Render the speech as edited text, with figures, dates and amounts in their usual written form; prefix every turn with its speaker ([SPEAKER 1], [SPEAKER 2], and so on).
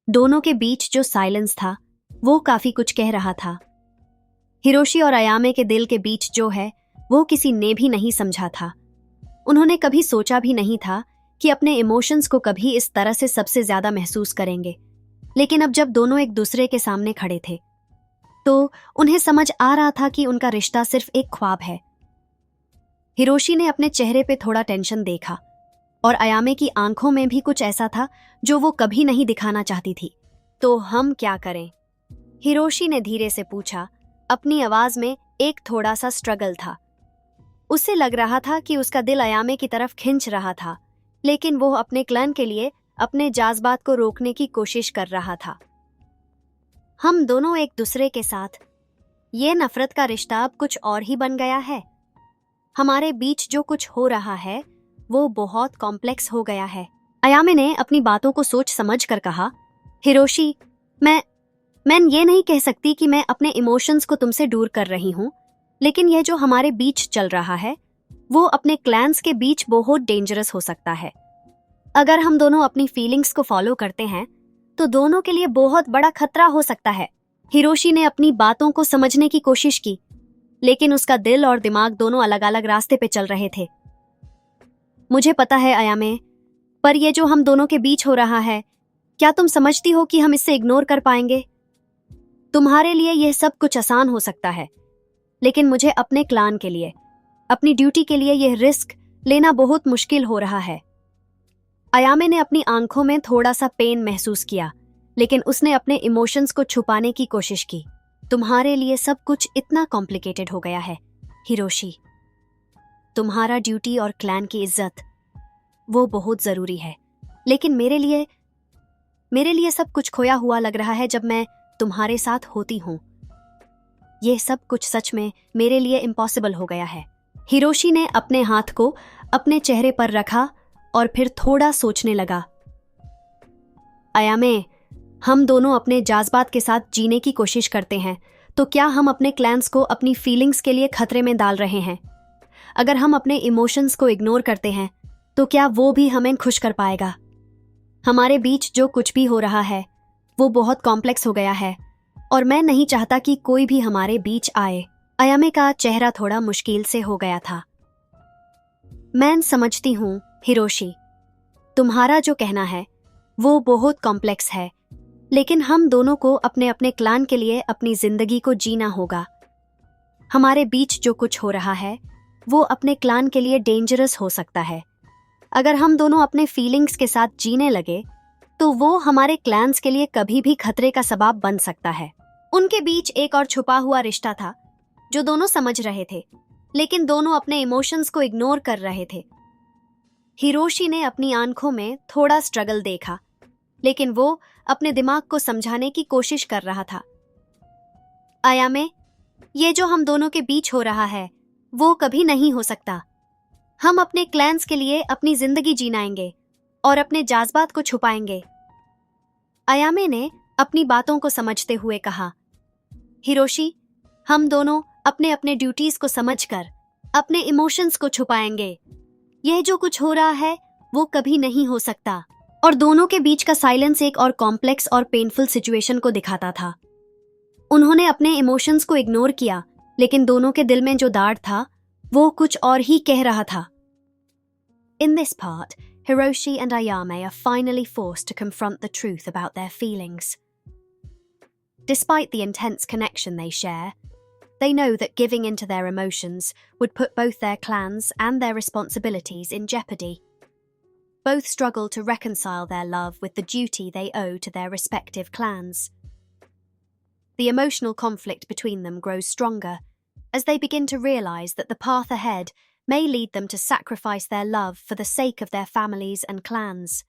[SPEAKER 1] दोनों के बीच जो साइलेंस था वो काफी कुछ कह रहा था। हिरोशी और अयामे के दिल के बीच जो है वो किसी ने भी नहीं समझा था। उन्होंने कभी सोचा भी नहीं था कि अपने इमोशंस को कभी इस तरह से सबसे ज्यादा महसूस करेंगे। लेकिन अब जब दोनों एक दूसरे के सामने खड़े थे तो उन्हें समझ आ रहा था कि उनका रिश्ता सिर्फ एक ख्वाब है। हिरोशी ने अपने चेहरे पे थोड़ा टेंशन देखा और अयामे की आंखों में भी कुछ ऐसा था जो वो कभी नहीं दिखाना चाहती थी। तो हम क्या करें? हिरोशी ने धीरे से पूछा। अपनी आवाज में एक थोड़ा सा स्ट्रगल था। उसे लग रहा था कि उसका दिल अयामे की तरफ खिंच रहा था, लेकिन वो अपने क्लैन के लिए अपने जज्बात को रोकने की कोशिश कर रहा था। हम दोनों एक दूसरे के साथ, ये नफरत का रिश्ता अब कुछ और ही बन गया है। हमारे बीच जो कुछ हो रहा है वो बहुत कॉम्प्लेक्स हो गया है। अयामे ने अपनी बातों को सोच समझ कर कहा, हिरोशी, मैं ये नहीं कह सकती कि मैं अपने इमोशंस को तुमसे दूर कर रही हूँ, लेकिन यह जो हमारे बीच चल रहा है वो अपने क्लैंस के बीच बहुत डेंजरस हो सकता है। अगर हम दोनों अपनी फीलिंग्स को फॉलो करते हैं तो दोनों के लिए बहुत बड़ा खतरा हो सकता है। हिरोशी ने अपनी बातों को समझने की कोशिश की, लेकिन उसका दिल और दिमाग दोनों अलग अलग रास्ते पे चल रहे थे। मुझे पता है अयामे, पर यह जो हम दोनों के बीच हो रहा है, क्या तुम समझती हो कि हम इससे इग्नोर कर पाएंगे? तुम्हारे लिए यह सब कुछ आसान हो सकता है, लेकिन मुझे अपने क्लान के लिए, अपनी ड्यूटी के लिए यह रिस्क लेना बहुत मुश्किल हो रहा है। अयामे ने अपनी आंखों में थोड़ा सा पेन महसूस किया, लेकिन उसने अपने इमोशंस को छुपाने की कोशिश की। तुम्हारे लिए सब कुछ इतना कॉम्प्लिकेटेड हो गया है हिरोशी। तुम्हारा ड्यूटी और क्लैन की इज्जत वो बहुत जरूरी है, लेकिन मेरे लिए सब कुछ खोया हुआ लग रहा है जब मैं तुम्हारे साथ होती हूँ। यह सब कुछ सच में मेरे लिए इम्पॉसिबल हो गया है। हिरोशी ने अपने हाथ को अपने चेहरे पर रखा और फिर थोड़ा सोचने लगा। अयामे, हम दोनों अपने जज्बात के साथ जीने की कोशिश करते हैं, तो क्या हम अपने क्लैंस को अपनी फीलिंग्स के लिए खतरे में डाल रहे हैं? अगर हम अपने इमोशंस को इग्नोर करते हैं तो क्या वो भी हमें खुश कर पाएगा? हमारे बीच जो कुछ भी हो रहा है वो बहुत कॉम्प्लेक्स हो गया है और मैं नहीं चाहता कि कोई भी हमारे बीच आए। अयामे का चेहरा थोड़ा मुश्किल से हो गया था। मैं समझती हूँ हिरोशी, तुम्हारा जो कहना है वो बहुत कॉम्प्लेक्स है, लेकिन हम दोनों को अपने अपने क्लान के लिए अपनी जिंदगी को जीना होगा। हमारे बीच जो कुछ हो रहा है वो अपने क्लान के लिए डेंजरस हो सकता है। अगर हम दोनों अपने फीलिंग्स के साथ जीने लगे तो वो हमारे क्लैंस के लिए कभी भी खतरे का सबब बन सकता है। उनके बीच एक और छुपा हुआ रिश्ता था जो दोनों समझ रहे थे, लेकिन दोनों अपने इमोशंस को इग्नोर कर रहे थे। हिरोशी ने अपनी आंखों में थोड़ा स्ट्रगल देखा, लेकिन वो अपने दिमाग को समझाने की कोशिश कर रहा था। अयामे, ये जो हम दोनों के बीच हो रहा है वो कभी नहीं हो सकता। हम अपने क्लैंस के लिए अपनी जिंदगी जीनाएंगे और अपने जज्बात को छुपाएंगे। अयामे ने अपनी बातों को समझते हुए कहा, हिरोशी, हम दोनों अपने अपने ड्यूटीज को समझकर अपने इमोशंस को छुपाएंगे। यह जो कुछ हो रहा है वो कभी नहीं हो सकता। और दोनों के बीच का साइलेंस एक और कॉम्प्लेक्स और पेनफुल सिचुएशन को दिखाता था। उन्होंने अपने इमोशंस को इग्नोर किया, लेकिन दोनों के दिल में जो दाढ़ था वो कुछ और ही कह रहा था। In this part, Hiroshi and Ayame are finally forced to confront the truth about their feelings. Despite the intense connection they share, they know that giving into their emotions would put both their clans and their responsibilities in jeopardy. Both struggle to reconcile their love with the duty they owe to their respective clans. The emotional conflict between them grows stronger as they begin to realize that the path ahead may lead them to sacrifice their love for the sake of their families and clans.